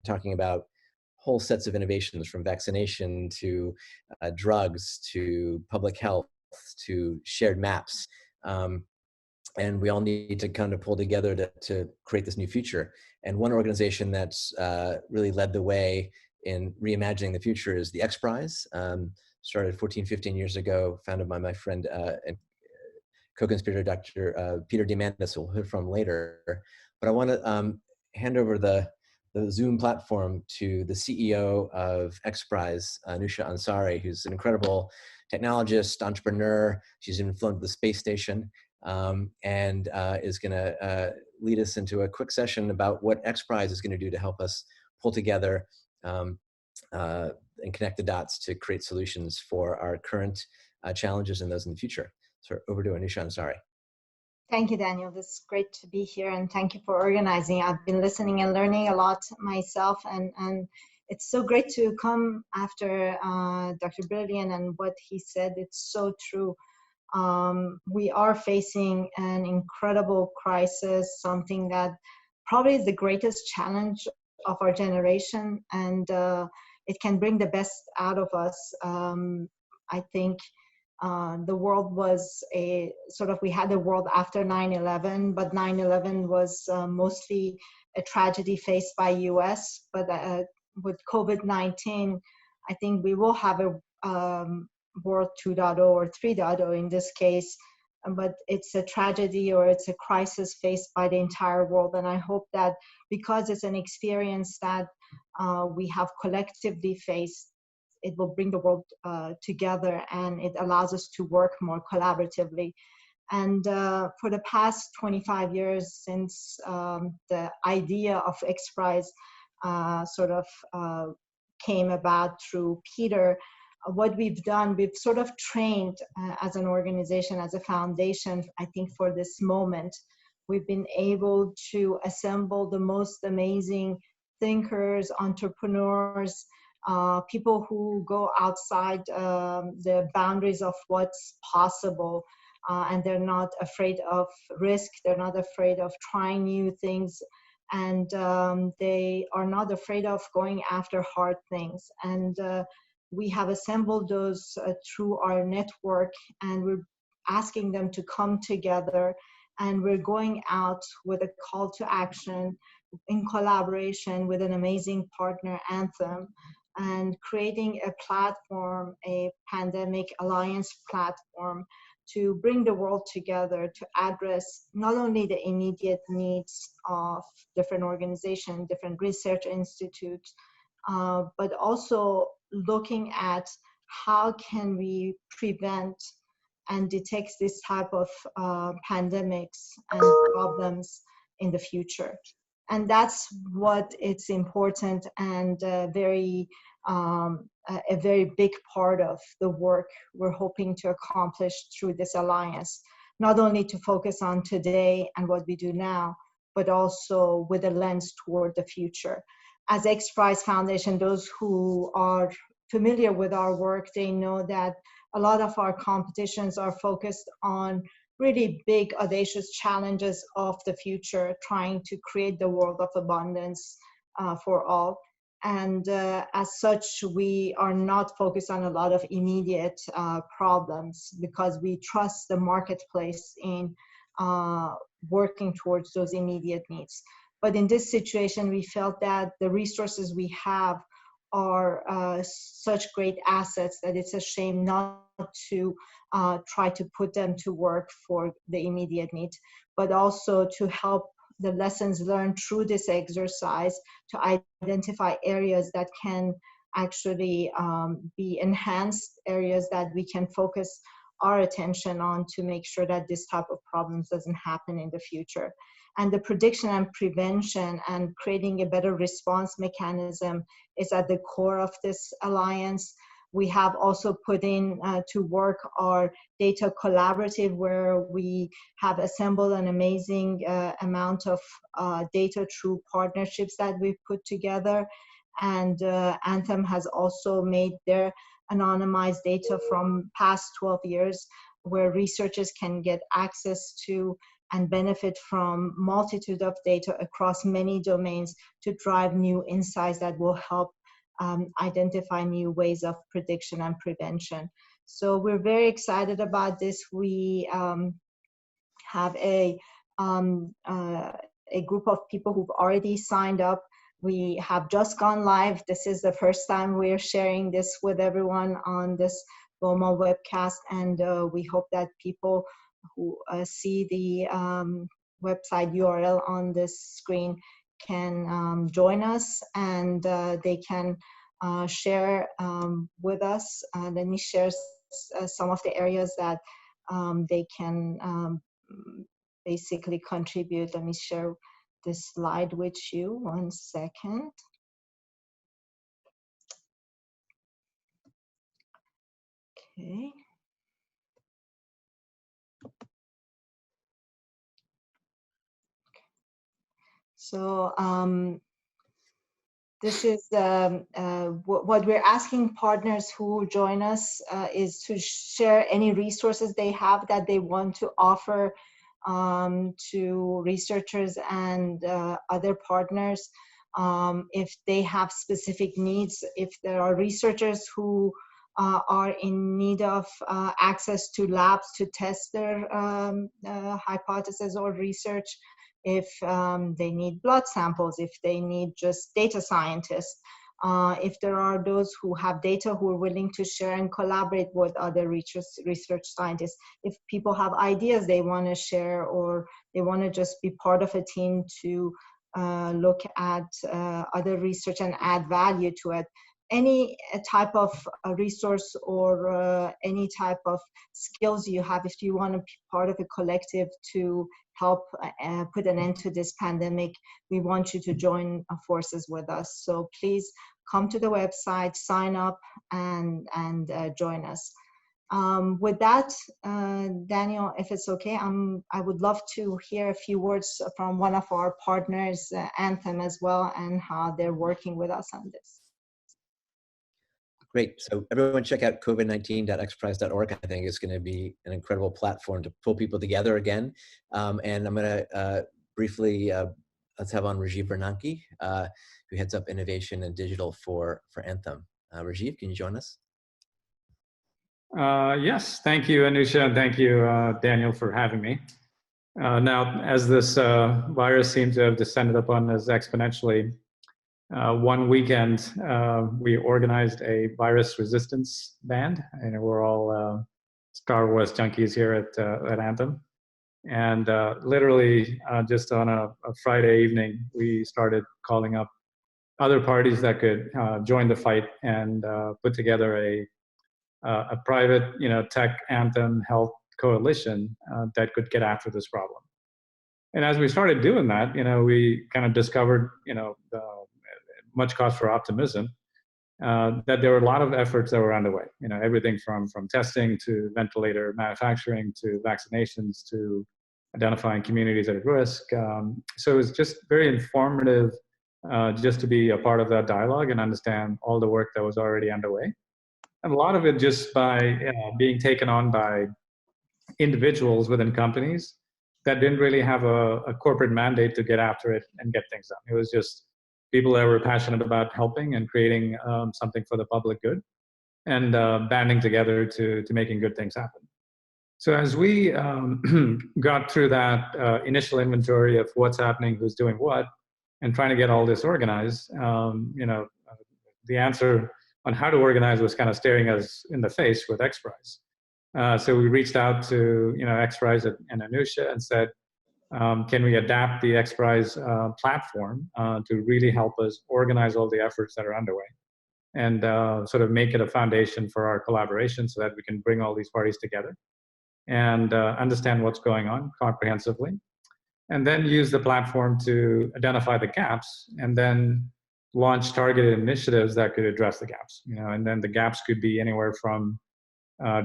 talking about whole sets of innovations from vaccination to drugs to public health to shared maps. And we all need to kind of pull together to create this new future. And one organization that's really led the way in reimagining the future is the XPRIZE. Started 14, 15 years ago, founded by my friend and co-conspirator, Dr. Peter Diamandis, who we'll hear from later. But I want to hand over the Zoom platform to the CEO of XPRIZE, Anousheh Ansari, who's an incredible technologist, entrepreneur. She's even flown to the space station, and is going to lead us into a quick session about what XPRIZE is going to do to help us pull together and connect the dots to create solutions for our current challenges and those in the future. So over to Anousheh Ansari. Thank you, Daniel. It's great to be here, and thank you for organizing. I've been listening and learning a lot myself, and it's so great to come after Dr. Brilliant and what he said. It's so true. We are facing an incredible crisis, something that probably is the greatest challenge of our generation, and it can bring the best out of us. I think the world was we had a world after 9/11, but 9/11 was mostly a tragedy faced by US. But with COVID-19, I think we will have a world 2.0 or 3.0 in this case, but it's a tragedy or it's a crisis faced by the entire world. And I hope that because it's an experience that we have collectively faced, it will bring the world together, and it allows us to work more collaboratively. And for the past 25 years, since the idea of XPRIZE came about through Peter, what we've done, we've sort of trained as an organization, as a foundation, I think for this moment. We've been able to assemble the most amazing thinkers, entrepreneurs, people who go outside the boundaries of what's possible, and they're not afraid of risk, they're not afraid of trying new things, and they are not afraid of going after hard things. And we have assembled those through our network, and we're asking them to come together, and we're going out with a call to action in collaboration with an amazing partner, Anthem, and creating a platform, a pandemic alliance platform, to bring the world together to address not only the immediate needs of different organizations, different research institutes, but also looking at how can we prevent and detect this type of pandemics and problems in the future. And that's what it's important, and a very big part of the work we're hoping to accomplish through this alliance, not only to focus on today and what we do now, but also with a lens toward the future. As XPRIZE Foundation, those who are familiar with our work, they know that a lot of our competitions are focused on really big, audacious challenges of the future, trying to create the world of abundance for all. And as such, we are not focused on a lot of immediate problems, because we trust the marketplace in working towards those immediate needs. But in this situation, we felt that the resources we have are such great assets that it's a shame not to try to put them to work for the immediate needs, but also to help the lessons learned through this exercise to identify areas that can actually be enhanced, areas that we can focus our attention on to make sure that this type of problems doesn't happen in the future. And the prediction and prevention and creating a better response mechanism is at the core of this alliance. We have also put in to work our data collaborative, where we have assembled an amazing amount of data through partnerships that we've put together. And Anthem has also made their anonymized data from past 12 years, where researchers can get access to and benefit from multitude of data across many domains to drive new insights that will help identify new ways of prediction and prevention. So we're very excited about this. We have a group of people who've already signed up. We have just gone live. This is the first time we're sharing this with everyone on this Boma webcast, and we hope that people who see the website URL on this screen can join us, and they can share with us. Let me share some of the areas that they can basically contribute. Let me share this slide with you. 1 second. Okay. So this is what we're asking partners who join us is to share any resources they have that they want to offer to researchers and other partners. If they have specific needs, if there are researchers who are in need of access to labs to test their hypothesis or research, if they need blood samples, if they need just data scientists, if there are those who have data who are willing to share and collaborate with other research scientists, if people have ideas they want to share or they want to just be part of a team to look at other research and add value to it. Any type of resource or any type of skills you have, if you want to be part of a collective to help put an end to this pandemic, we want you to join forces with us. So please come to the website, sign up, and join us. With that, Daniel, if it's okay, I would love to hear a few words from one of our partners, Anthem, as well, and how they're working with us on this. Great. So everyone check out covid19.xprize.org. I think it's going to be an incredible platform to pull people together again. And I'm going to briefly, let's have on Rajiv Bernanke, who heads up innovation and digital for Anthem. Rajiv, can you join us? Yes, thank you, Anousheh, and thank you, Daniel, for having me. Now, as this virus seems to have descended upon us exponentially, one weekend, we organized a virus resistance band, and we're all Star Wars junkies here at Anthem. And literally, just on a Friday evening, we started calling up other parties that could join the fight and put together a private, tech Anthem health coalition that could get after this problem. And as we started doing that, we kind of discovered, much cause for optimism, that there were a lot of efforts that were underway. Everything from testing to ventilator manufacturing to vaccinations to identifying communities at risk. So it was just very informative just to be a part of that dialogue and understand all the work that was already underway. And a lot of it just by being taken on by individuals within companies that didn't really have a corporate mandate to get after it and get things done. It was just people that were passionate about helping and creating something for the public good and banding together to making good things happen. So as we got through that initial inventory of what's happening, who's doing what, and trying to get all this organized, the answer on how to organize was kind of staring us in the face with XPRIZE. So we reached out to XPRIZE and Anousheh and said, can we adapt the XPRIZE platform to really help us organize all the efforts that are underway and sort of make it a foundation for our collaboration so that we can bring all these parties together and understand what's going on comprehensively, and then use the platform to identify the gaps and then launch targeted initiatives that could address the gaps. And then the gaps could be anywhere from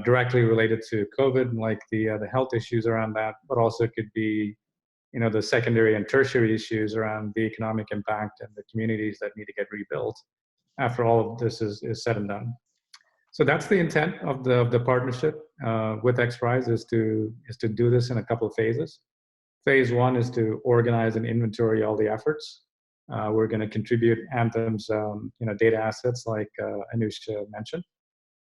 directly related to COVID, like the health issues around that, but also it could be the secondary and tertiary issues around the economic impact and the communities that need to get rebuilt after all of this is said and done. So that's the intent of the partnership with XPRIZE is to do this in a couple of phases. Phase one is to organize and inventory all the efforts. We're going to contribute Anthem's data assets like Anousheh mentioned.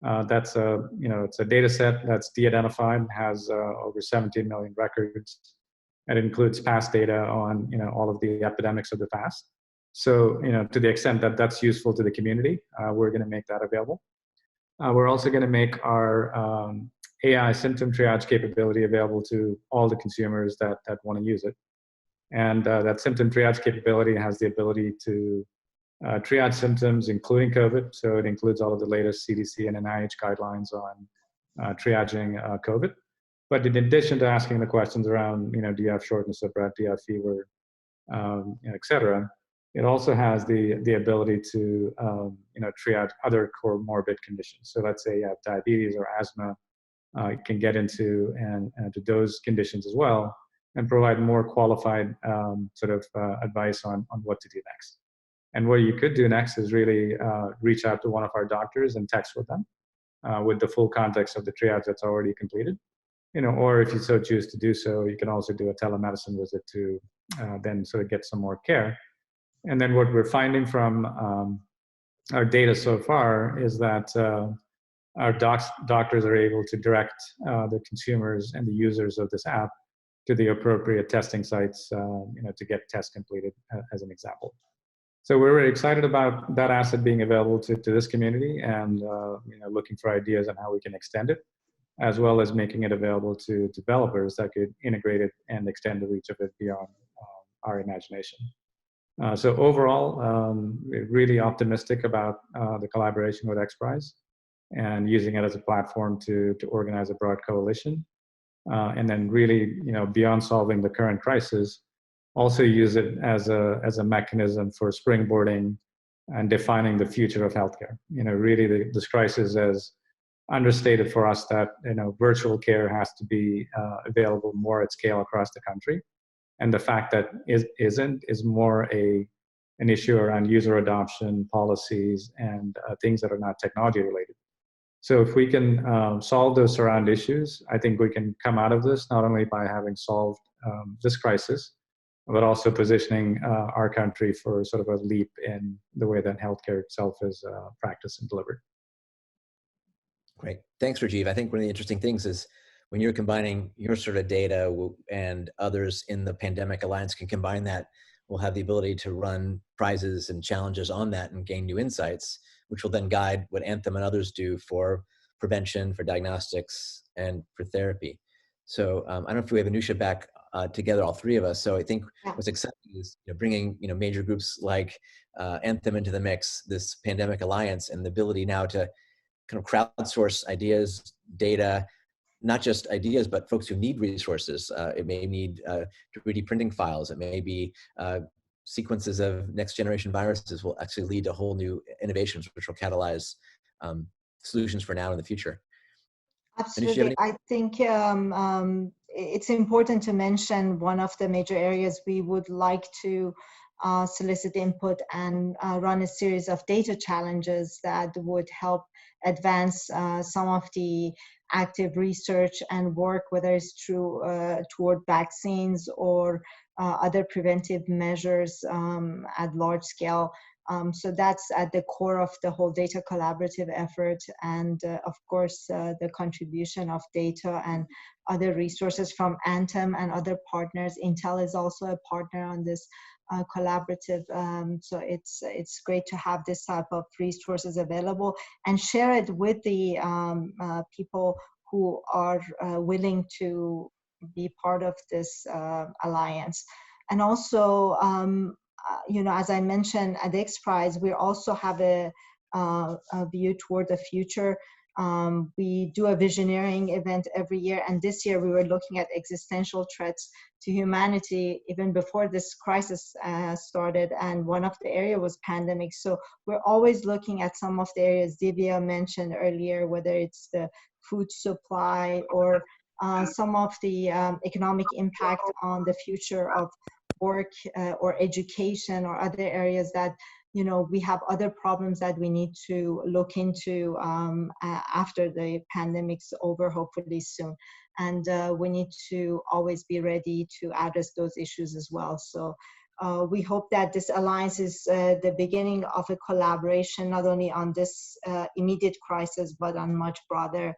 That's it's a data set that's de-identified, has over 17 million records. It includes past data on all of the epidemics of the past. So to the extent that that's useful to the community, we're going to make that available. We're also going to make our AI symptom triage capability available to all the consumers that want to use it. And that symptom triage capability has the ability to triage symptoms, including COVID. So it includes all of the latest CDC and NIH guidelines on triaging COVID. But in addition to asking the questions around, do you have shortness of breath, do you have fever, et cetera, it also has the ability to, triage other comorbid conditions. So let's say you have diabetes or asthma, it can get into to those conditions as well and provide more qualified advice on what to do next. And what you could do next is really reach out to one of our doctors and text with them with the full context of the triage that's already completed. Or if you so choose to do so, you can also do a telemedicine visit to then sort of get some more care. And then what we're finding from our data so far is that our doctors are able to direct the consumers and the users of this app to the appropriate testing sites, to get tests completed, as an example. So we're really excited about that asset being available to this community, and looking for ideas on how we can extend it, as well as making it available to developers that could integrate it and extend the reach of it beyond our imagination. So overall, we're really optimistic about the collaboration with XPRIZE and using it as a platform to organize a broad coalition. And then really, beyond solving the current crisis, also use it as a mechanism for springboarding and defining the future of healthcare. Really this crisis has understated for us that, virtual care has to be available more at scale across the country. And the fact that it isn't is more an issue around user adoption, policies, and things that are not technology related. So if we can solve those surround issues, I think we can come out of this not only by having solved this crisis, but also positioning our country for sort of a leap in the way that healthcare itself is practiced and delivered. Great. Thanks, Rajiv. I think one of the interesting things is when you're combining your sort of data and others in the Pandemic Alliance can combine that, we'll have the ability to run prizes and challenges on that and gain new insights, which will then guide what Anthem and others do for prevention, for diagnostics, and for therapy. So I don't know if we have Anousheh back together, all three of us. So I think what's exciting is bringing major groups like Anthem into the mix, this Pandemic Alliance, and the ability now to kind of crowdsource ideas, data, not just ideas, but folks who need resources. It may need 3D printing files. It may be sequences of next generation viruses will actually lead to whole new innovations, which will catalyze solutions for now and the future. Absolutely. I think it's important to mention one of the major areas we would like to solicit input and run a series of data challenges that would help advance some of the active research and work, whether it's toward vaccines or other preventive measures at large scale. So that's at the core of the whole data collaborative effort, and of course the contribution of data and other resources from Anthem and other partners. Intel is also a partner on this collaborative, so it's great to have this type of resources available and share it with the people who are willing to be part of this alliance. And also, as I mentioned at XPRIZE, we also have a view toward the future. We do a visioneering event every year, and this year we were looking at existential threats to humanity even before this crisis started, and one of the areas was pandemic. So we're always looking at some of the areas Divya mentioned earlier, whether it's the food supply or some of the economic impact on the future of work or education or other areas that we have other problems that we need to look into after the pandemic's over, hopefully soon. And we need to always be ready to address those issues as well. So we hope that this alliance is the beginning of a collaboration, not only on this immediate crisis, but on much broader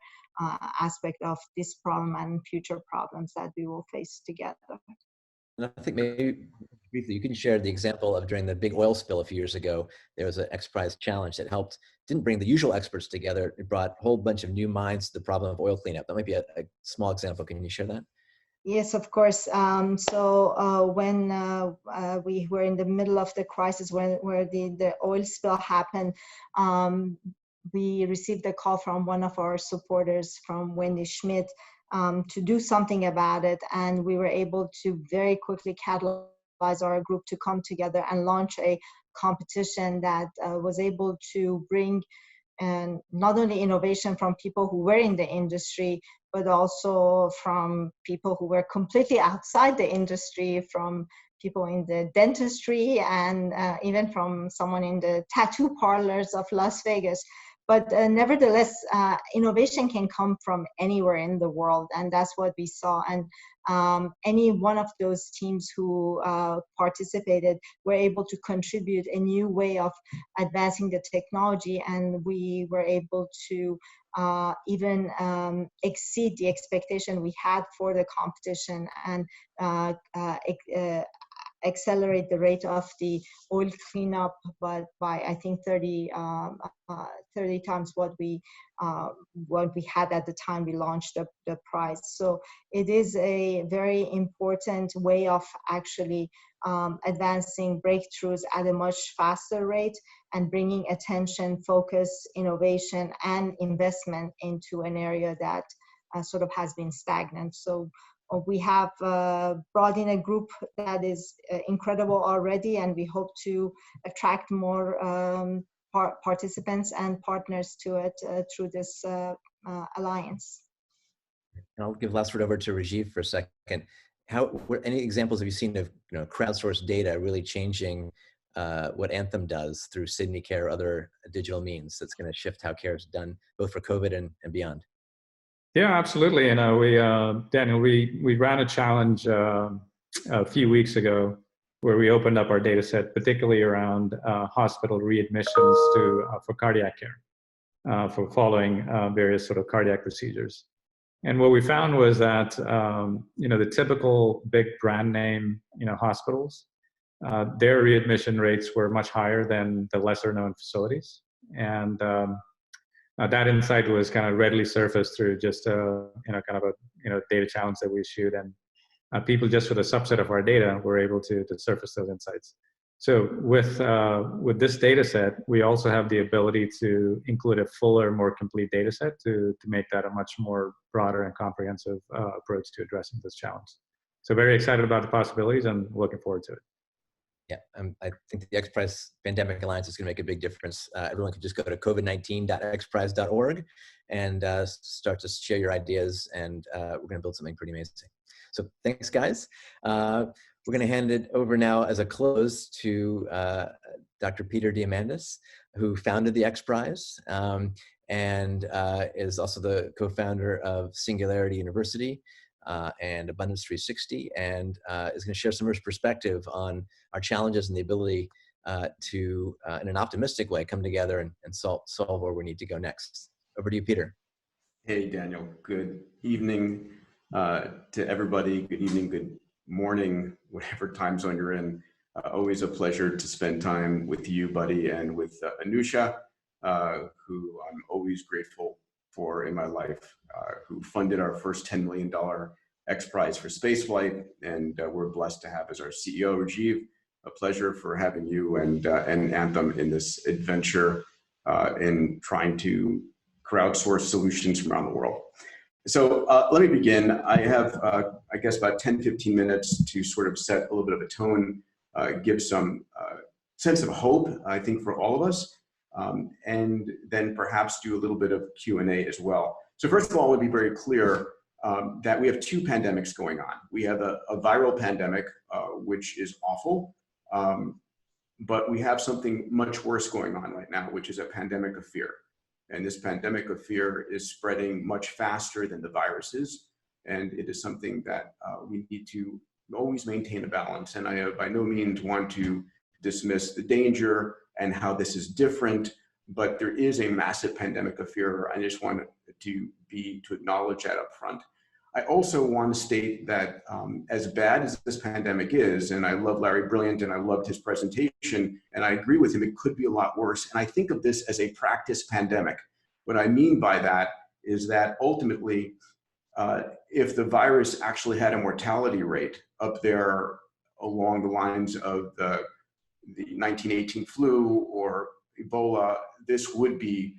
aspect of this problem and future problems that we will face together. And I think maybe briefly you can share the example of during the big oil spill a few years ago, there was an XPRIZE challenge that didn't bring the usual experts together. It brought a whole bunch of new minds to the problem of oil cleanup. That might be a small example. Can you share that? Yes, of course. When we were in the middle of the crisis, where the oil spill happened, we received a call from one of our supporters, from Wendy Schmidt, to do something about it. And we were able to very quickly catalyze our group to come together and launch a competition that was able to bring not only innovation from people who were in the industry, but also from people who were completely outside the industry, from people in the dentistry, and even from someone in the tattoo parlors of Las Vegas. But nevertheless, innovation can come from anywhere in the world, and that's what we saw. And any one of those teams who participated were able to contribute a new way of advancing the technology, and we were able to even exceed the expectation we had for the competition, and accelerate the rate of the oil cleanup, but by I think 30 times what we had at the time we launched the prize. So it is a very important way of actually advancing breakthroughs at a much faster rate and bringing attention, focus, innovation, and investment into an area that sort of has been stagnant. So we have brought in a group that is incredible already, and we hope to attract more participants and partners to it through this alliance. And I'll give last word over to Rajiv for a second. Any examples have you seen of crowdsourced data really changing what Anthem does through Sydney Care or other digital means that's going to shift how care is done, both for COVID and beyond? Yeah, absolutely. Daniel, we ran a challenge a few weeks ago where we opened up our data set, particularly around hospital readmissions for cardiac care, for following various sort of cardiac procedures. And what we found was that the typical big brand name hospitals, their readmission rates were much higher than the lesser known facilities. And that insight was kind of readily surfaced through just a data challenge that we issued, and people just with a subset of our data were able to surface those insights. So with this data set, we also have the ability to include a fuller, more complete data set to make that a much more broader and comprehensive approach to addressing this challenge. So very excited about the possibilities and looking forward to it. Yeah, I think the XPRIZE Pandemic Alliance is going to make a big difference. Everyone can just go to covid19.xprize.org and start to share your ideas, and we're going to build something pretty amazing. So thanks, guys. We're going to hand it over now as a close to Dr. Peter Diamandis, who founded the XPRIZE and is also the co-founder of Singularity University and Abundance 360, and is going to share some of his perspective on our challenges and the ability to, in an optimistic way, come together and solve where we need to go next. Over to you, Peter. Hey, Daniel. Good evening to everybody. Good evening, good morning, whatever time zone you're in. Always a pleasure to spend time with you, buddy, and with Anousheh, who I'm always grateful for in my life, who funded our first $10 million XPRIZE for spaceflight, and we're blessed to have as our CEO, Rajiv. A pleasure for having you and Anthem in this adventure in trying to crowdsource solutions from around the world. So let me begin. I have, I guess, about 10, 15 minutes to sort of set a little bit of a tone, give some sense of hope, I think, for all of us, and then perhaps do a little bit of Q&A as well. So first of all, I want to be very clear that we have two pandemics going on. We have a viral pandemic, which is awful, but we have something much worse going on right now, which is a pandemic of fear. And this pandemic of fear is spreading much faster than the virus is. And it is something that we need to always maintain a balance. And I by no means want to dismiss the danger and how this is different, but there is a massive pandemic of fear. I just want to acknowledge that up front. I also want to state that as bad as this pandemic is, and I love Larry Brilliant and I loved his presentation, and I agree with him, it could be a lot worse. And I think of this as a practice pandemic. What I mean by that is that ultimately, if the virus actually had a mortality rate up there along the lines of the 1918 flu or Ebola, this would be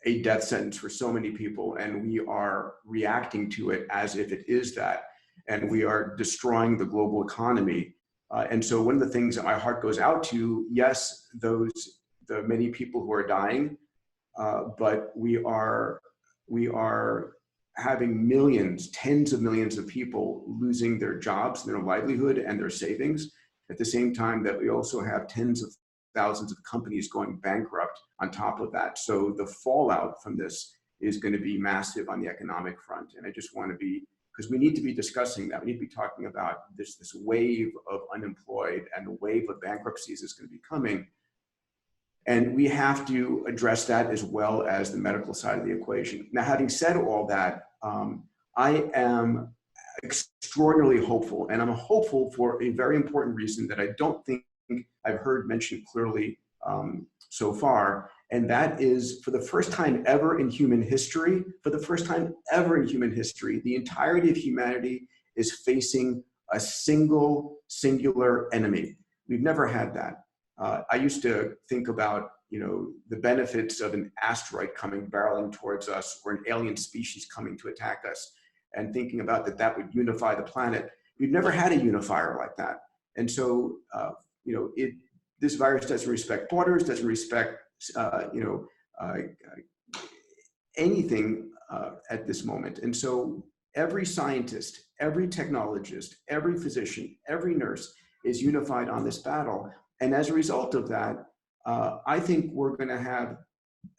a death sentence for so many people, and we are reacting to it as if it is that, and we are destroying the global economy. And so one of the things that my heart goes out to, yes, the many people who are dying, but we are having millions, tens of millions of people losing their jobs, their livelihood, and their savings, at the same time that we also have tens of thousands of companies going bankrupt on top of that. So the fallout from this is going to be massive on the economic front. And I just want to be, because we need to be discussing that. We need to be talking about this wave of unemployed and the wave of bankruptcies is going to be coming. And we have to address that as well as the medical side of the equation. Now, having said all that, I am extraordinarily hopeful, and I'm hopeful for a very important reason that I don't think I've heard mentioned clearly so far, and that is for the first time ever in human history, the entirety of humanity is facing a singular enemy. We've never had that. I used to think about, the benefits of an asteroid coming barreling towards us or an alien species coming to attack us, and thinking about that would unify the planet. We've never had a unifier like that. And so, this virus doesn't respect borders, doesn't respect, anything at this moment. And so every scientist, every technologist, every physician, every nurse is unified on this battle. And as a result of that, I think we're going to have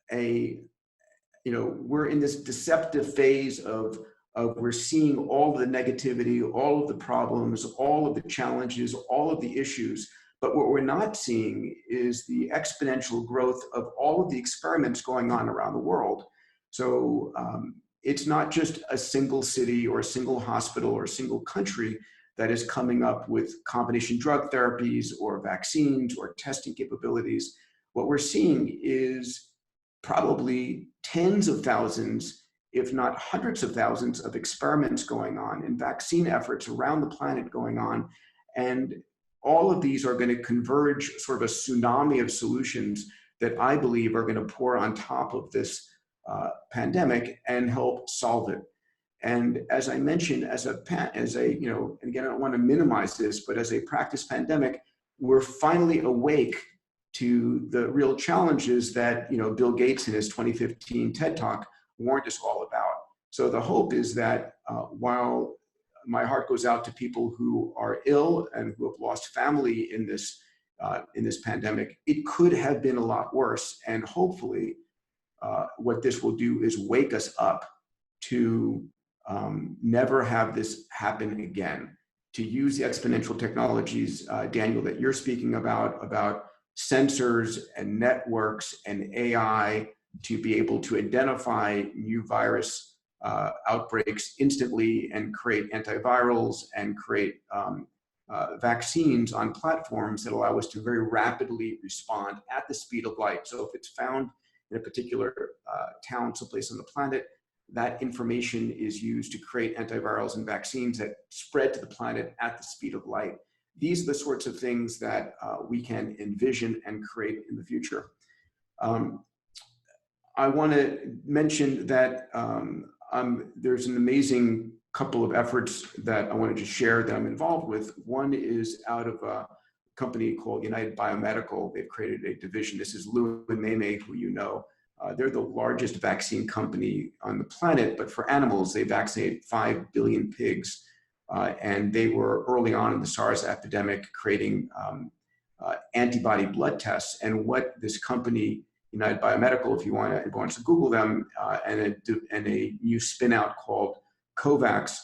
we're in this deceptive phase of we're seeing all of the negativity, all of the problems, all of the challenges, all of the issues. But what we're not seeing is the exponential growth of all of the experiments going on around the world. So it's not just a single city or a single hospital or a single country that is coming up with combination drug therapies or vaccines or testing capabilities. What we're seeing is probably tens of thousands, if not hundreds of thousands of experiments going on and vaccine efforts around the planet going on. And all of these are going to converge, sort of a tsunami of solutions that I believe are going to pour on top of this pandemic and help solve it. And as I mentioned, and again, I don't want to minimize this, but as a practice pandemic, we're finally awake to the real challenges that, Bill Gates in his 2015 TED Talk warned us all about. So the hope is that while my heart goes out to people who are ill and who have lost family in this pandemic, it could have been a lot worse. And hopefully what this will do is wake us up to never have this happen again, to use the exponential technologies, Daniel, that you're speaking about sensors and networks and AI to be able to identify new virus outbreaks instantly and create antivirals and create vaccines on platforms that allow us to very rapidly respond at the speed of light. So if it's found in a particular town, someplace on the planet, that information is used to create antivirals and vaccines that spread to the planet at the speed of light. These are the sorts of things that we can envision and create in the future. I want to mention that there's an amazing couple of efforts that I wanted to share that I'm involved with. One is out of a company called United Biomedical. They've created a division. This is Lou and Mei, who you know. They're the largest vaccine company on the planet, but for animals, they vaccinate 5 billion pigs. And they were early on in the SARS epidemic creating antibody blood tests. And what this company, United Biomedical, if you want to Google them, and a new spin out called COVAX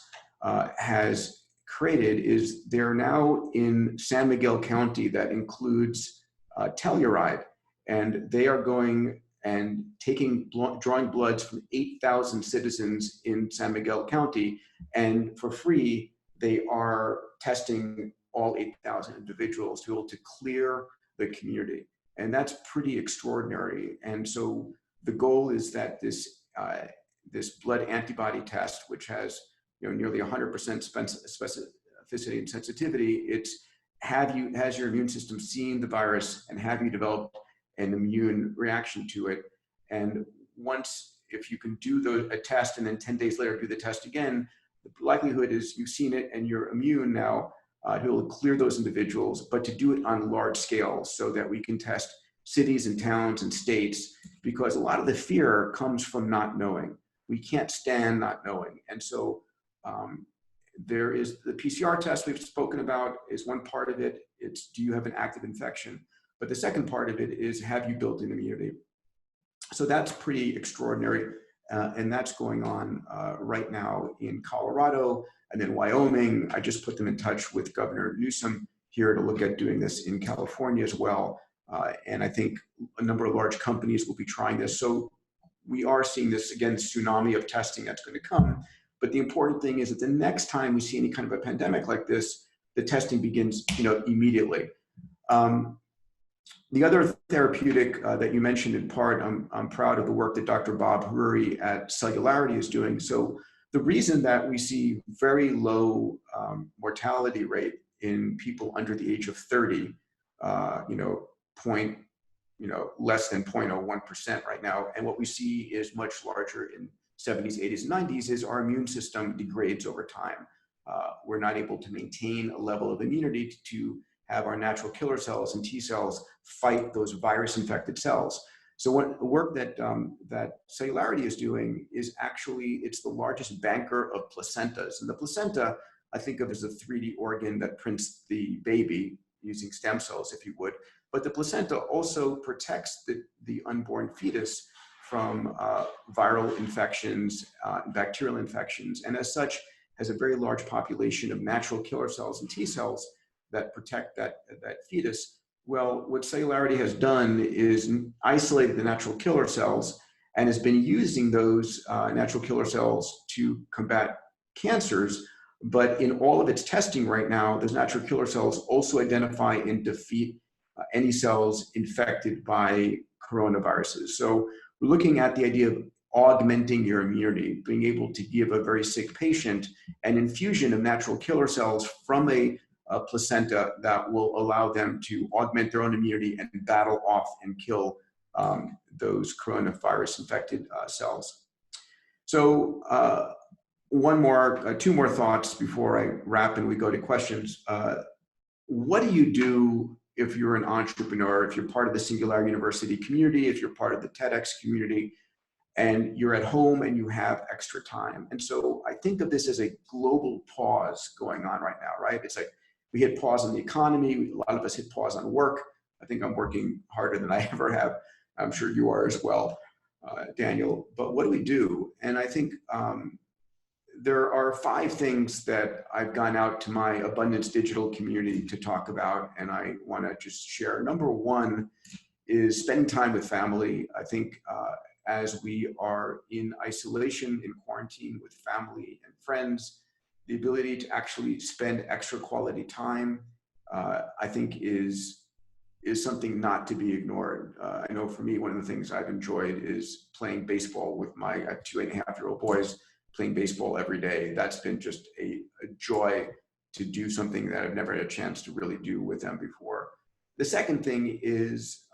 has created, is they're now in San Miguel County that includes Telluride, and they are going and drawing bloods from 8,000 citizens in San Miguel County, and for free they are testing all 8,000 individuals to be able to clear the community. And that's pretty extraordinary. And so the goal is that this blood antibody test, which has nearly 100% specificity and sensitivity, has your immune system seen the virus and have you developed an immune reaction to it. And if you can do a test and then 10 days later do the test again, the likelihood is you've seen it and you're immune now to be able to clear those individuals, but to do it on large scale so that we can test cities and towns and states, because a lot of the fear comes from not knowing. We can't stand not knowing. And so there is the PCR test we've spoken about is one part of it. It's, do you have an active infection? But the second part of it is, have you built an immunity? So that's pretty extraordinary. And that's going on right now in Colorado and then Wyoming. I just put them in touch with Governor Newsom here to look at doing this in California as well. And I think a number of large companies will be trying this. So we are seeing this, again, tsunami of testing that's going to come. But the important thing is that the next time we see any kind of a pandemic like this, the testing begins immediately. The other therapeutic that you mentioned in part, I'm proud of the work that Dr. Bob Hurry at Cellularity is doing. So the reason that we see very low mortality rate in people under the age of 30, less than 0.01% right now, and what we see is much larger in 70s, 80s, and 90s, is our immune system degrades over time. We're not able to maintain a level of immunity to have our natural killer cells and T cells fight those virus-infected cells. So what the work that Cellularity is doing is actually, it's the largest banker of placentas. And the placenta, I think of as a 3D organ that prints the baby using stem cells, if you would. But the placenta also protects the unborn fetus from viral infections, bacterial infections, and as such has a very large population of natural killer cells and T cells that protect that fetus. Well, what Cellularity has done is isolated the natural killer cells and has been using those natural killer cells to combat cancers. But in all of its testing right now, those natural killer cells also identify and defeat any cells infected by coronaviruses. So we're looking at the idea of augmenting your immunity, being able to give a very sick patient an infusion of natural killer cells from a placenta that will allow them to augment their own immunity and battle off and kill those coronavirus infected cells. So two more thoughts before I wrap and we go to questions. What do you do if you're an entrepreneur, if you're part of the Singularity University community, if you're part of the TEDx community, and you're at home and you have extra time? And so I think of this as a global pause going on right now, right? It's like we hit pause on the economy. A lot of us hit pause on work. I think I'm working harder than I ever have. I'm sure you are as well, Daniel. But what do we do? And I think there are 5 things that I've gone out to my Abundance Digital community to talk about, and I want to just share. Number 1 is spending time with family. I think as we are in isolation, in quarantine with family and friends, the ability to actually spend extra quality time, I think is something not to be ignored. I know for me, one of the things I've enjoyed is playing baseball with I have 2 8.5-year-old boys, playing baseball every day. That's been just a joy to do something that I've never had a chance to really do with them before. The second thing is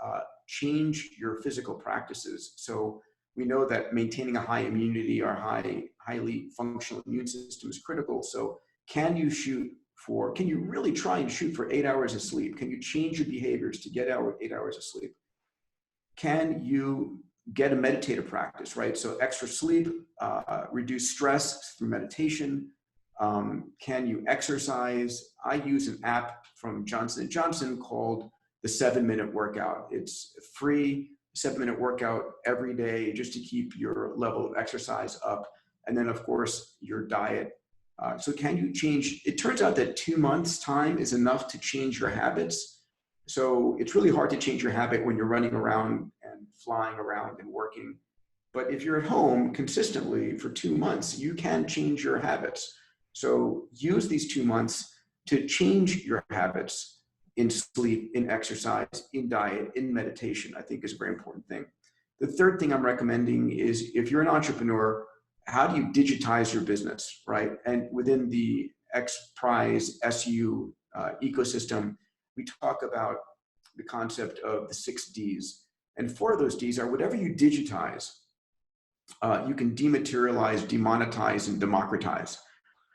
change your physical practices. So we know that maintaining a high immunity or highly functional immune system is critical. So can you really try and shoot for 8 hours of sleep? Can you change your behaviors to get 8 hours of sleep? Can you get a meditative practice, right? So extra sleep, reduce stress through meditation. Can you exercise? I use an app from Johnson & Johnson called the 7-minute workout. It's free 7-minute workout every day just to keep your level of exercise up. And then of course your diet. So can you change? It turns out that 2 months time is enough to change your habits. So it's really hard to change your habit when you're running around and flying around and working. But if you're at home consistently for 2 months, you can change your habits. So use these 2 months to change your habits in sleep, in exercise, in diet, in meditation, I think is a very important thing. The third thing I'm recommending is if you're an entrepreneur, how do you digitize your business, right? And within the XPRIZE SU ecosystem, we talk about the concept of the 6 Ds. And 4 of those Ds are whatever you digitize, you can dematerialize, demonetize, and democratize,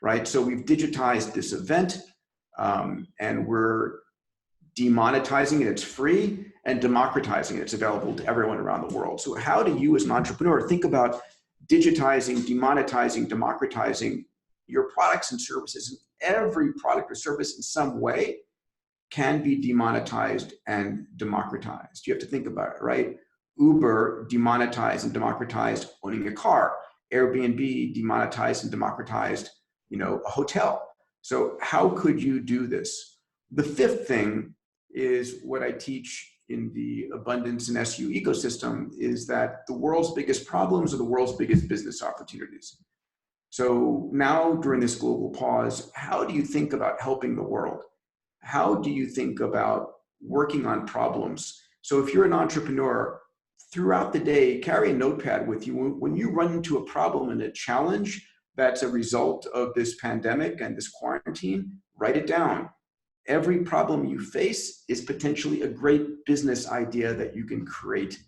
right? So we've digitized this event and we're demonetizing it, it's free, and democratizing it, it's available to everyone around the world. So how do you as an entrepreneur think about digitizing, demonetizing, democratizing your products and services? Every product or service in some way can be demonetized and democratized. You have to think about it, right? Uber demonetized and democratized owning a car. Airbnb demonetized and democratized, a hotel. So how could you do this? The fifth thing is what I teach in the abundance and SU ecosystem, is that the world's biggest problems are the world's biggest business opportunities. So now during this global pause, how do you think about helping the world? How do you think about working on problems? So if you're an entrepreneur, throughout the day, carry a notepad with you. When you run into a problem and a challenge that's a result of this pandemic and this quarantine, write it down. Every problem you face is potentially a great business idea that you can create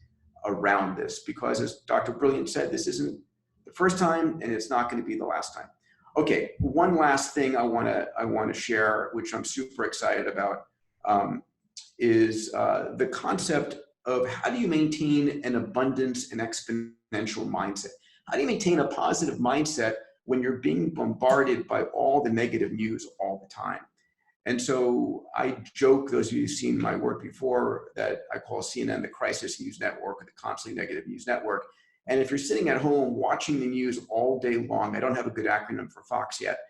around this, because as Dr. Brilliant said, this isn't the first time and it's not going to be the last time. Okay, one last thing I want to share, which I'm super excited about, is the concept of how do you maintain an abundance and exponential mindset? How do you maintain a positive mindset when you're being bombarded by all the negative news all the time? And so I joke, those of you who've seen my work before, that I call CNN the crisis news network, or the constantly negative news network. And if you're sitting at home watching the news all day long, I don't have a good acronym for Fox yet,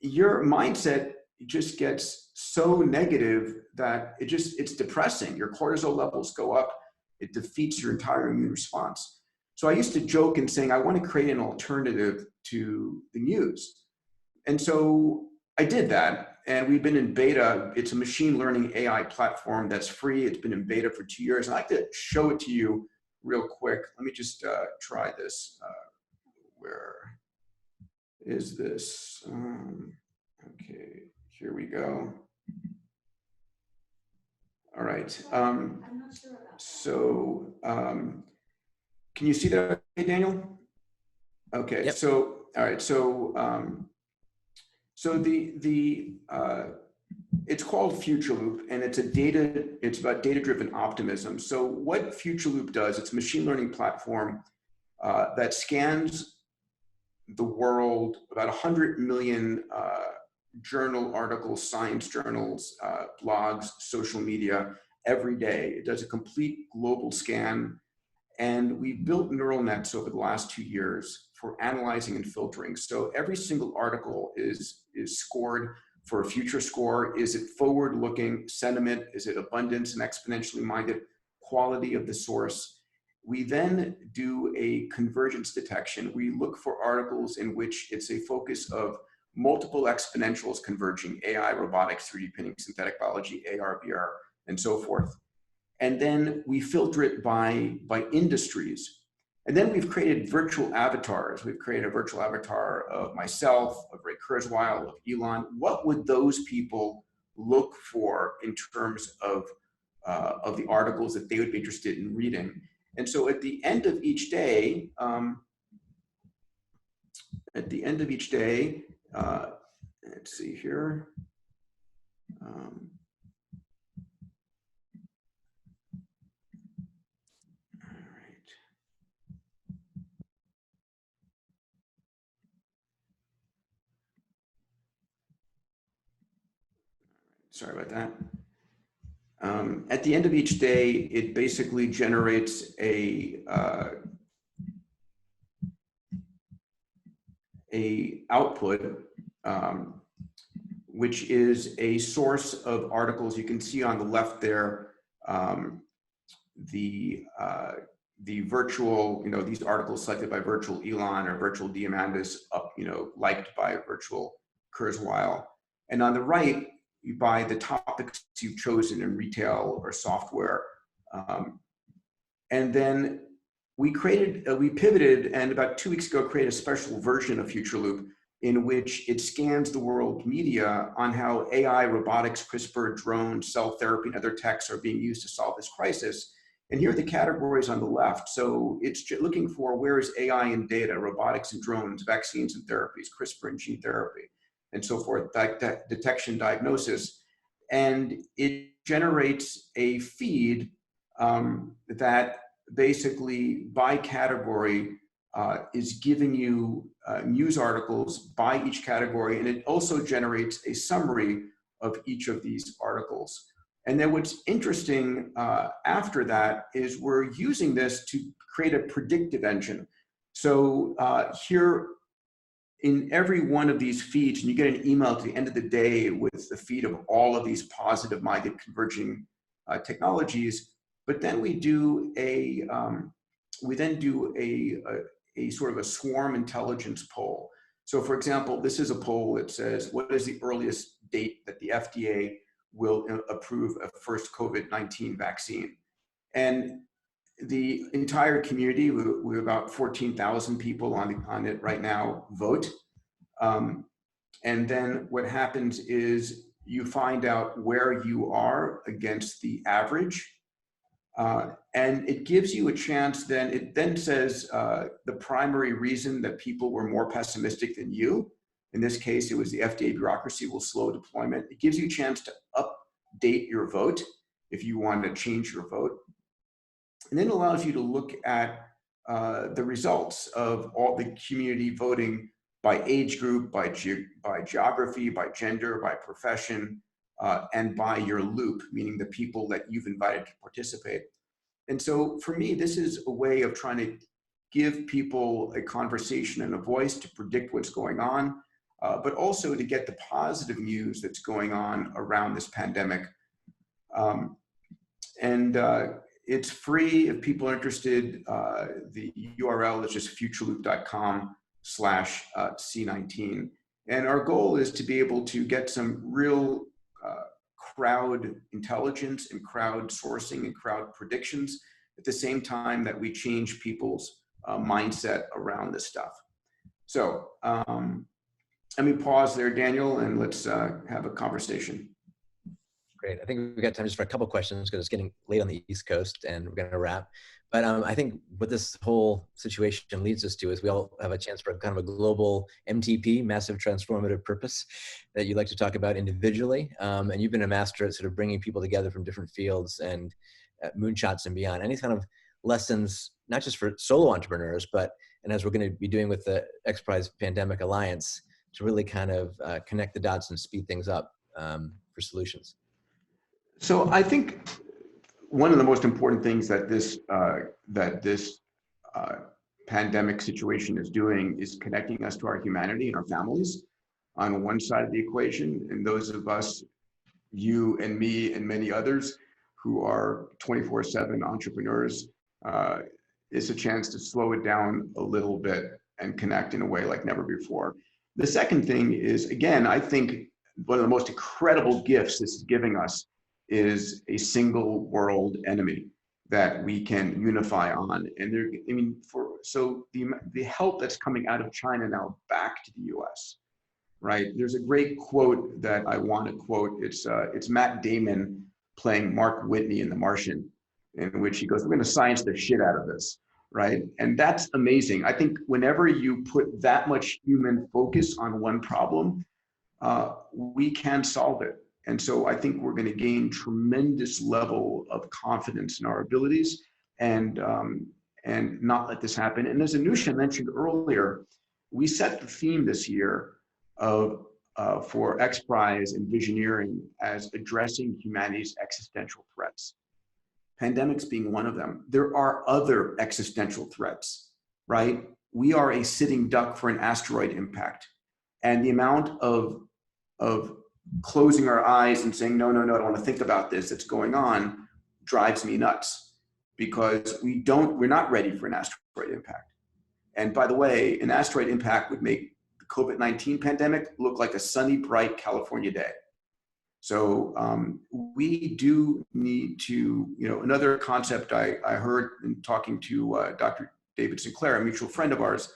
your mindset just gets so negative that it's depressing. Your cortisol levels go up. It defeats your entire immune response. So I used to joke and saying, I want to create an alternative to the news. And so I did that. And we've been in beta. It's a machine learning AI platform that's free. It's been in beta for 2 years. And I'd like to show it to you real quick. Let me just try this. Where is this? Okay, here we go. All right. So can you see that, okay, Daniel? Yep. So, all right. So, it's called Future Loop, and it's about data-driven optimism. So what Future Loop does, it's a machine learning platform that scans the world, about 100 million journal articles, science journals, blogs, social media every day. It does a complete global scan. And we've built neural nets over the last 2 years for analyzing and filtering. So every single article is scored for a future score. Is it forward-looking sentiment? Is it abundance and exponentially minded? Quality of the source. We then do a convergence detection. We look for articles in which it's a focus of multiple exponentials converging: AI, robotics, 3D printing, synthetic biology, AR, VR, and so forth. And then we filter it by industries. And then we've created virtual avatars. We've created a virtual avatar of myself, of Ray Kurzweil, of Elon. What would those people look for in terms of the articles that they would be interested in reading? And so at the end of each day, let's see here. Sorry about that. At the end of each day, it basically generates a output, which is a source of articles. You can see on the left there, the virtual, these articles selected by virtual Elon or virtual Diamandis, liked by virtual Kurzweil. And on the right, by the topics you've chosen in retail or software. And then we pivoted, and about 2 weeks ago created a special version of Future Loop in which it scans the world media on how AI, robotics, CRISPR, drones, cell therapy, and other techs are being used to solve this crisis. And here are the categories on the left. So it's looking for where is AI and data, robotics and drones, vaccines and therapies, CRISPR and gene therapy, and so forth, detection, diagnosis. And it generates a feed that basically by category is giving you news articles by each category, and it also generates a summary of each of these articles. And then what's interesting after that is we're using this to create a predictive engine. So here in every one of these feeds, and you get an email at the end of the day with the feed of all of these positive-minded converging technologies. But then we do a sort of a swarm intelligence poll. So for example, this is a poll that says, what is the earliest date that the FDA will approve a first COVID-19 vaccine? And the entire community, we're about 14,000 people on it right now, vote. And then what happens is you find out where you are against the average. And it gives you a chance, it then says the primary reason that people were more pessimistic than you. In this case, it was the FDA bureaucracy will slow deployment. It gives you a chance to update your vote if you want to change your vote. And then it allows you to look at the results of all the community voting by age group, by geography, by gender, by profession, and by your loop, meaning the people that you've invited to participate. And so for me, this is a way of trying to give people a conversation and a voice to predict what's going on, but also to get the positive news that's going on around this pandemic. It's free if people are interested. The URL is just futureloop.com/C19. And our goal is to be able to get some real crowd intelligence and crowd sourcing and crowd predictions at the same time that we change people's mindset around this stuff. So let me pause there, Daniel, and let's have a conversation. Great. I think we've got time just for a couple questions because it's getting late on the East Coast and we're going to wrap. But I think what this whole situation leads us to is we all have a chance for kind of a global MTP, massive transformative purpose, that you'd like to talk about individually. And you've been a master at sort of bringing people together from different fields and moonshots and beyond. Any kind of lessons, not just for solo entrepreneurs, and as we're going to be doing with the XPRIZE Pandemic Alliance, to really kind of connect the dots and speed things up for solutions. So I think one of the most important things that this pandemic situation is doing is connecting us to our humanity and our families on one side of the equation, and those of us, you and me and many others who are 24/7 entrepreneurs, is a chance to slow it down a little bit and connect in a way like never before. The second thing is, again, I think one of the most incredible gifts this is giving us is a single world enemy that we can unify on. And there, I mean, so the help that's coming out of China now back to the US, right? There's a great quote that I want to quote. It's Matt Damon playing Mark Whitney in The Martian, in which he goes, "We're going to science the shit out of this," right? And that's amazing. I think whenever you put that much human focus on one problem, we can solve it. And so I think we're going to gain tremendous level of confidence in our abilities and not let this happen. And as Anousheh mentioned earlier, we set the theme this year of for XPRIZE and Visioneering as addressing humanity's existential threats. Pandemics being one of them. There are other existential threats, right? We are a sitting duck for an asteroid impact. And the amount of closing our eyes and saying, no, no, no, I don't want to think about this that's going on drives me nuts, because we're not ready for an asteroid impact. And by the way, an asteroid impact would make the COVID-19 pandemic look like a sunny, bright California day. So we do need to, another concept I heard in talking to Dr. David Sinclair, a mutual friend of ours,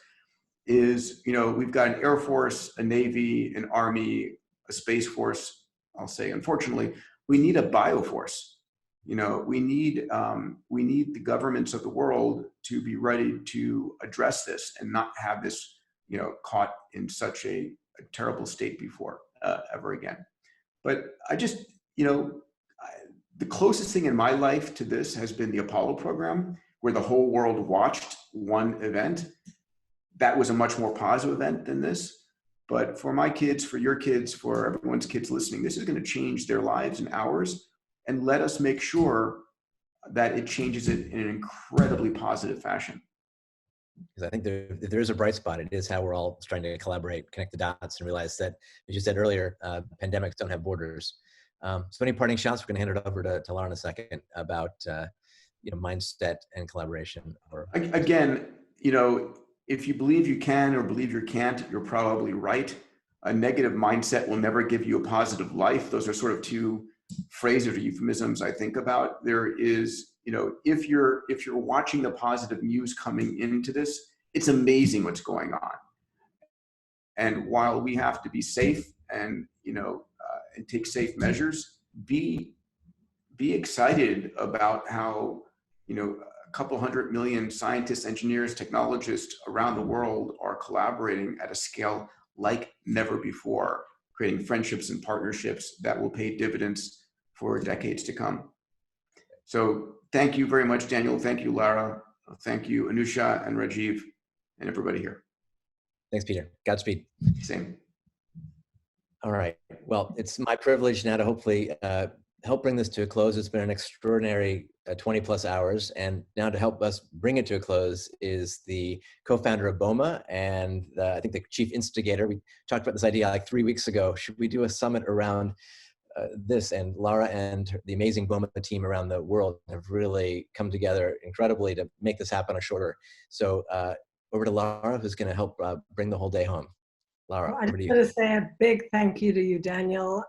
is, we've got an Air Force, a Navy, an Army, a Space Force. I'll say, unfortunately, we need a bioforce. We need the governments of the world to be ready to address this and not have this, caught in such a terrible state before ever again. But I just, the closest thing in my life to this has been the Apollo program, where the whole world watched one event. That was a much more positive event than this. But for my kids, for your kids, for everyone's kids listening, this is going to change their lives and ours. And let us make sure that it changes it in an incredibly positive fashion. Because I think there is a bright spot. It is how we're all trying to collaborate, connect the dots, and realize that, as you said earlier, pandemics don't have borders. So any parting shots? We're going to hand it over to Laura in a second about mindset and collaboration. Again, if you believe you can or believe you can't, you're probably right. A negative mindset will never give you a positive life. Those are sort of two phrases or euphemisms I think about. There is, if you're watching the positive news coming into this, it's amazing what's going on. And while we have to be safe and and take safe measures, be excited about how a couple 100 million scientists, engineers, technologists around the world are collaborating at a scale like never before, creating friendships and partnerships that will pay dividends for decades to come. So thank you very much, Daniel. Thank you, Lara. Thank you, Anousheh and Rajiv and everybody here. Thanks, Peter. Godspeed. Same. All right. Well, it's my privilege now to hopefully help bring this to a close. It's been an extraordinary 20 plus hours. And now to help us bring it to a close is the co-founder of Boma and I think the chief instigator. We talked about this idea like 3 weeks ago. Should we do a summit around this? And Lara and the amazing Boma team around the world have really come together incredibly to make this happen on shorter. So over to Lara, who's going to help bring the whole day home. Lara, well, I over to just you. want to say a big thank you to you, Daniel.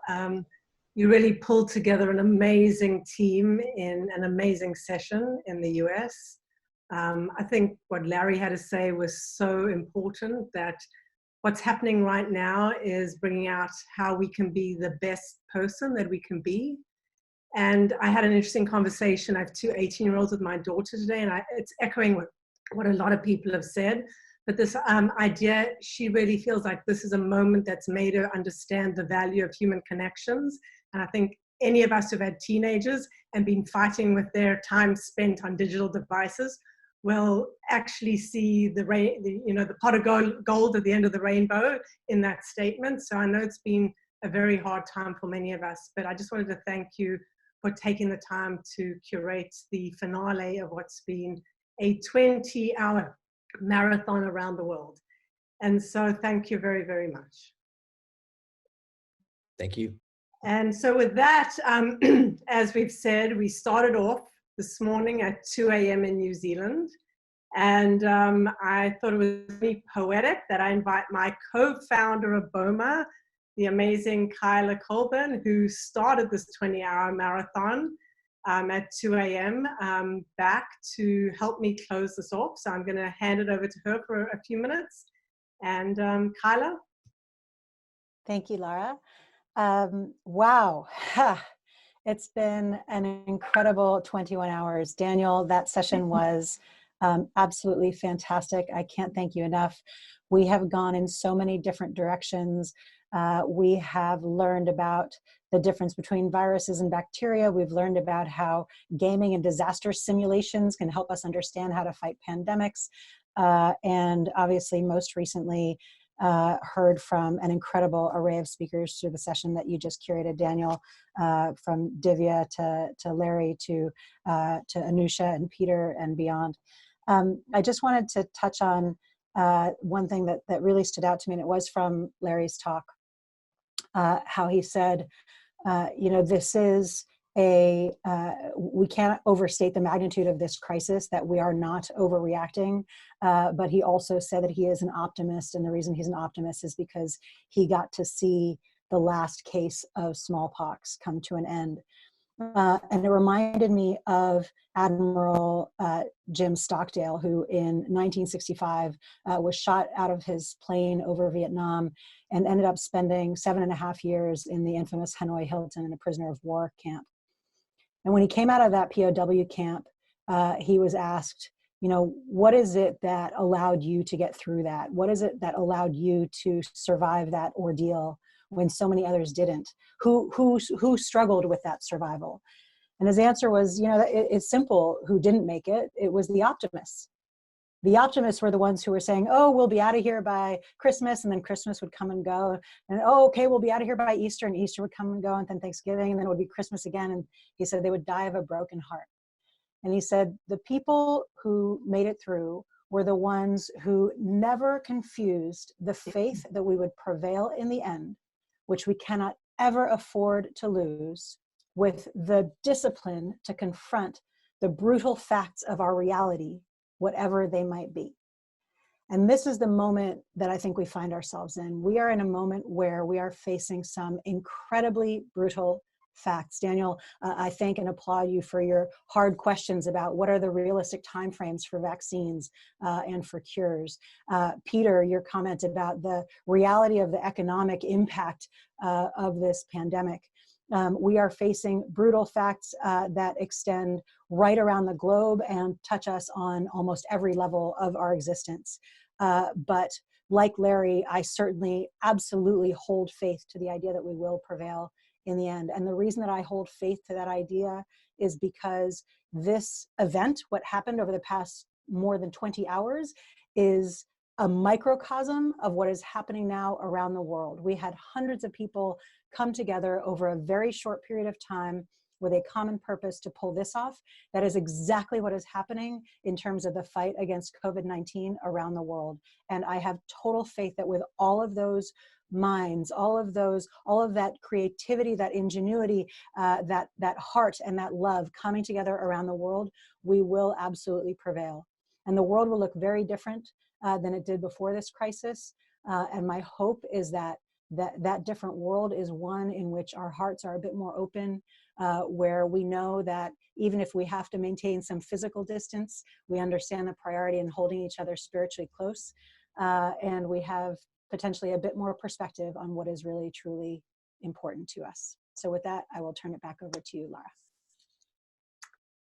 You really pulled together an amazing team in an amazing session in the US. I think what Larry had to say was so important, that what's happening right now is bringing out how we can be the best person that we can be. And I had an interesting conversation. I have two 18-year-olds with my daughter today, and it's echoing what a lot of people have said. But this idea, she really feels like this is a moment that's made her understand the value of human connections. And I think any of us who've had teenagers and been fighting with their time spent on digital devices will actually see the pot of gold at the end of the rainbow in that statement. So I know it's been a very hard time for many of us, but I just wanted to thank you for taking the time to curate the finale of what's been a 20-hour marathon around the world. And so thank you very, very much. Thank you. And so with that, as we've said, we started off this morning at 2 a.m. in New Zealand. And I thought it was really poetic that I invite my co-founder of Boma, the amazing Kyla Colburn, who started this 20-hour marathon at 2 a.m. Back to help me close this off. So I'm going to hand it over to her for a few minutes. And Kyla? Thank you, Lara. Wow. It's been an incredible 21 hours. Daniel, that session was absolutely fantastic. I can't thank you enough. We have gone in so many different directions. We have learned about the difference between viruses and bacteria. We've learned about how gaming and disaster simulations can help us understand how to fight pandemics. And obviously, most recently, heard from an incredible array of speakers through the session that you just curated, Daniel, from Divya to Larry to Anousheh and Peter and beyond. I just wanted to touch on one thing that really stood out to me, and it was from Larry's talk, how he said, this is we can't overstate the magnitude of this crisis, that we are not overreacting. But he also said that he is an optimist. And the reason he's an optimist is because he got to see the last case of smallpox come to an end. And it reminded me of Admiral Jim Stockdale, who in 1965 was shot out of his plane over Vietnam and ended up spending 7.5 years in the infamous Hanoi Hilton in a prisoner of war camp. And when he came out of that POW camp, he was asked, what is it that allowed you to get through that? What is it that allowed you to survive that ordeal when so many others didn't? Who struggled with that survival? And his answer was, it's simple. Who didn't make it? It was the optimists. The optimists were the ones who were saying, oh, we'll be out of here by Christmas, and then Christmas would come and go. And oh, okay, we'll be out of here by Easter, and Easter would come and go, and then Thanksgiving, and then it would be Christmas again. And he said they would die of a broken heart. And he said the people who made it through were the ones who never confused the faith that we would prevail in the end, which we cannot ever afford to lose, with the discipline to confront the brutal facts of our reality, whatever they might be. And this is the moment that I think we find ourselves in. We are in a moment where we are facing some incredibly brutal facts. Daniel, I thank and applaud you for your hard questions about what are the realistic timeframes for vaccines and for cures. Peter, your comment about the reality of the economic impact of this pandemic. We are facing brutal facts that extend right around the globe and touch us on almost every level of our existence. But like Larry, I certainly absolutely hold faith to the idea that we will prevail in the end. And the reason that I hold faith to that idea is because this event, what happened over the past more than 20 hours, is a microcosm of what is happening now around the world. We had hundreds of people come together over a very short period of time with a common purpose to pull this off. That is exactly what is happening in terms of the fight against COVID-19 around the world. And I have total faith that with all of those minds, all of that creativity, that ingenuity, that heart and that love coming together around the world, we will absolutely prevail. And the world will look very different than it did before this crisis. And my hope is that different world is one in which our hearts are a bit more open, where we know that even if we have to maintain some physical distance, we understand the priority in holding each other spiritually close, and we have potentially a bit more perspective on what is really, truly important to us. So with that, I will turn it back over to you, Lara.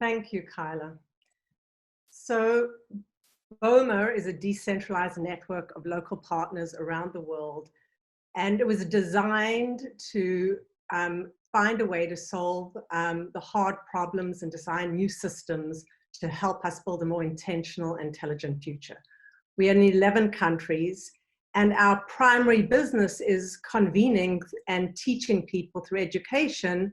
Thank you, Kyla. So Boma is a decentralized network of local partners around the world, and it was designed to find a way to solve the hard problems and design new systems to help us build a more intentional, intelligent future. We are in 11 countries, and our primary business is convening and teaching people through education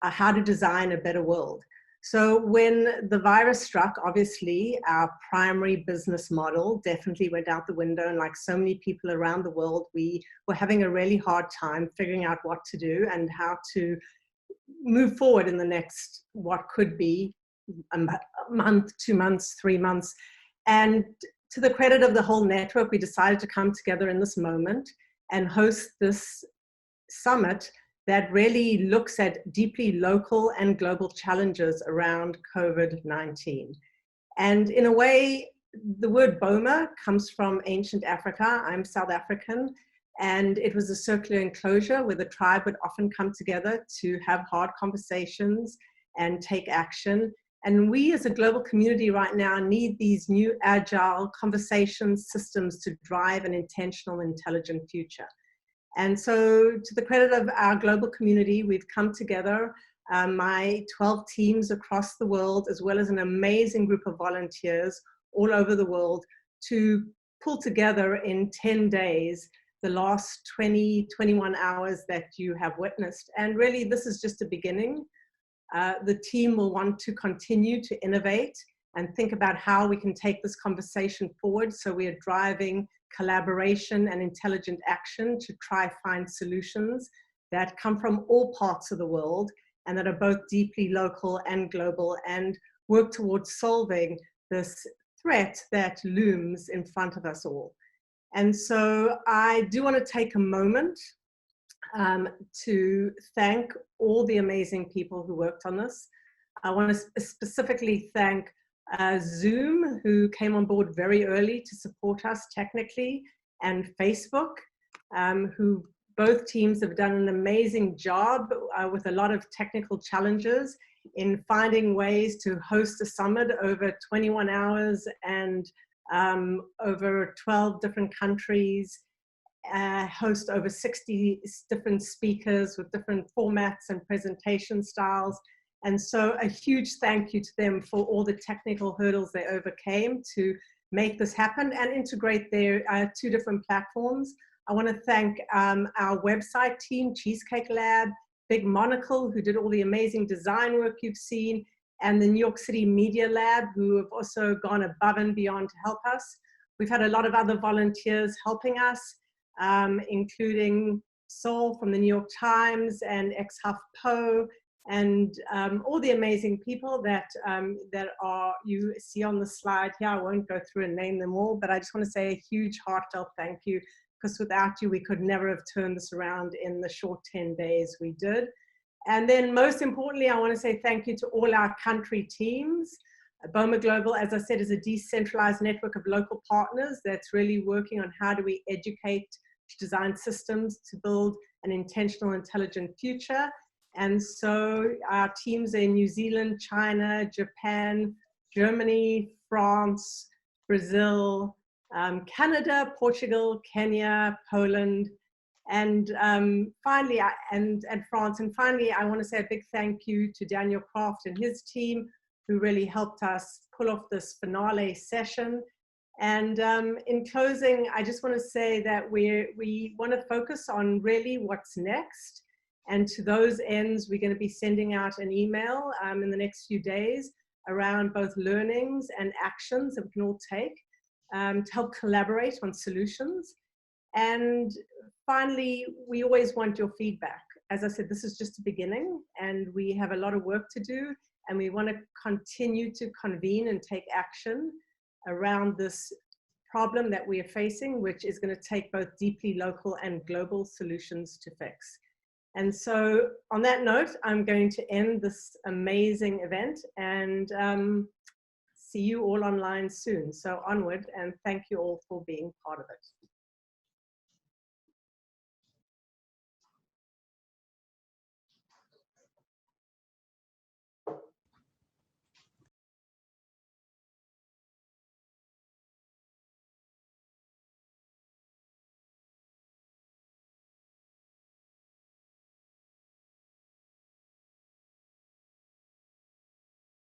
how to design a better world. So when the virus struck, obviously, our primary business model definitely went out the window. And like so many people around the world, we were having a really hard time figuring out what to do and how to move forward in the next, what could be a month, 2 months, 3 months. And to the credit of the whole network, we decided to come together in this moment and host this summit that really looks at deeply local and global challenges around COVID-19. And in a way, the word Boma comes from ancient Africa. I'm South African, and it was a circular enclosure where the tribe would often come together to have hard conversations and take action. And we as a global community right now need these new agile conversation systems to drive an intentional, intelligent future. And so to the credit of our global community, we've come together, my 12 teams across the world, as well as an amazing group of volunteers all over the world, to pull together in 10 days the last 21 hours that you have witnessed. And really, this is just a beginning. The team will want to continue to innovate and think about how we can take this conversation forward. So we are driving collaboration and intelligent action to try find solutions that come from all parts of the world and that are both deeply local and global, and work towards solving this threat that looms in front of us all. And so I do want to take a moment to thank all the amazing people who worked on this. I want to specifically thank Zoom, who came on board very early to support us technically, and Facebook, who both teams have done an amazing job with a lot of technical challenges in finding ways to host a summit over 21 hours and over 12 different countries, host over 60 different speakers with different formats and presentation styles. And so a huge thank you to them for all the technical hurdles they overcame to make this happen and integrate their 2 different platforms. I want to thank our website team, Cheesecake Lab, Big Monocle, who did all the amazing design work you've seen, and the New York City Media Lab, who have also gone above and beyond to help us. We've had a lot of other volunteers helping us, including Saul from the New York Times and ex-HuffPo, and all the amazing people that you see on the slide here. I won't go through and name them all, but I just want to say a huge heartfelt thank you, because without you, we could never have turned this around in the short 10 days we did. And then most importantly, I want to say thank you to all our country teams. Boma Global, as I said, is a decentralized network of local partners that's really working on how do we educate to design systems to build an intentional, intelligent future. And so our teams are in New Zealand, China, Japan, Germany, France, Brazil, Canada, Portugal, Kenya, Poland, and finally, and France. And finally, I want to say a big thank you to Daniel Kraft and his team, who really helped us pull off this finale session. And in closing, I just want to say that we want to focus on really what's next. And to those ends, we're going to be sending out an email in the next few days around both learnings and actions that we can all take to help collaborate on solutions. And finally, we always want your feedback. As I said, this is just a beginning, and we have a lot of work to do, and we want to continue to convene and take action around this problem that we are facing, which is going to take both deeply local and global solutions to fix. And so on that note, I'm going to end this amazing event and see you all online soon. So onward, and thank you all for being part of it.